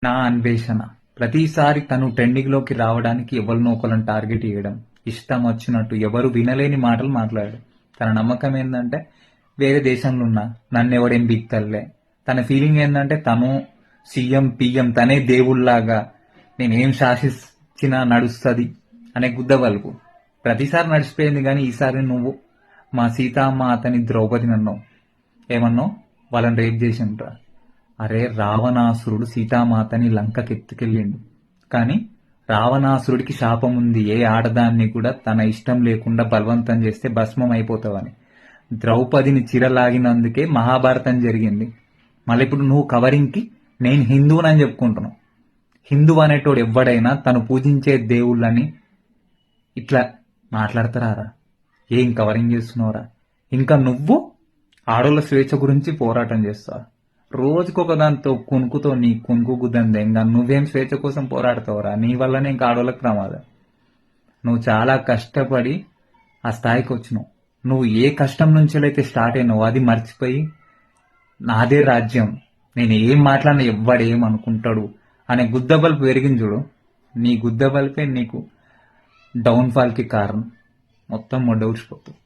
నా అన్వేషణ ప్రతిసారి తను ట్రెండింగ్లోకి రావడానికి ఎవరినో ఒకరిని టార్గెట్ చేయడం, ఇష్టం వచ్చినట్టు ఎవరు వినలేని మాటలు మాట్లాడడం. తన నమ్మకం ఏంటంటే వేరే దేశంలో ఉన్నా నన్ను ఎవడేం బీక్తలే. తన ఫీలింగ్ ఏంటంటే తను సీఎం పిఎం తనే దేవుళ్లాగా నేనేం శాసించినా నడుస్తుంది అనే గుద్ద బలుపు. ప్రతిసారి నడిచిపోయింది కానీ ఈసారి నువ్వు మా సీతామాతని ద్రౌపదిని అన్నావు. ఏమన్నావు? వాళ్ళని రేప్ చేసి ఉంటా. అరే రావణాసురుడు సీతామాతని లంకకెత్తుకెళ్ళిండు. కానీ రావణాసురుడికి శాపం ఉంది, ఏ ఆడదాన్ని కూడా తన ఇష్టం లేకుండా బలవంతం చేస్తే భస్మం అయిపోతావని. ద్రౌపదిని చిరలాగినందుకే మహాభారతం జరిగింది. మళ్ళీ ఇప్పుడు నువ్వు కవరింగ్కి నేను హిందువునని చెప్పుకుంటున్నావు. హిందువు అనేటోడు ఎవడైనా తను పూజించే దేవుళ్ళని ఇట్లా మాట్లాడతారా? ఏం కవరింగ్ చేస్తున్నావురా? ఇంకా నువ్వు ఆడోళ్ళ స్వేచ్ఛ గురించి పోరాటం చేస్తావు. రోజుకొక దాంతో కునుకుతో నీ కునుకు గుద్దంది. ఇంకా నువ్వేం స్వేచ్ఛ కోసం పోరాడతావురా? నీ వల్లనే ఇంకా ఆడోళ్ళకి ప్రమాదం. నువ్వు చాలా కష్టపడి ఆ స్థాయికి వచ్చినావు. నువ్వు ఏ కష్టం నుంచి అయితే స్టార్ట్ అయినావు అది మర్చిపోయి నాదే రాజ్యం, నేను ఏం మాట్లాడినా ఎవ్వడేం అనుకుంటాడు అనే గుద్దబల్పు పెరిగింది చూడు. నీ గుద్దబల్పే నీకు డౌన్ఫాల్కి కారణం. మొత్తం మొడ్డవుడిచిపోతావు.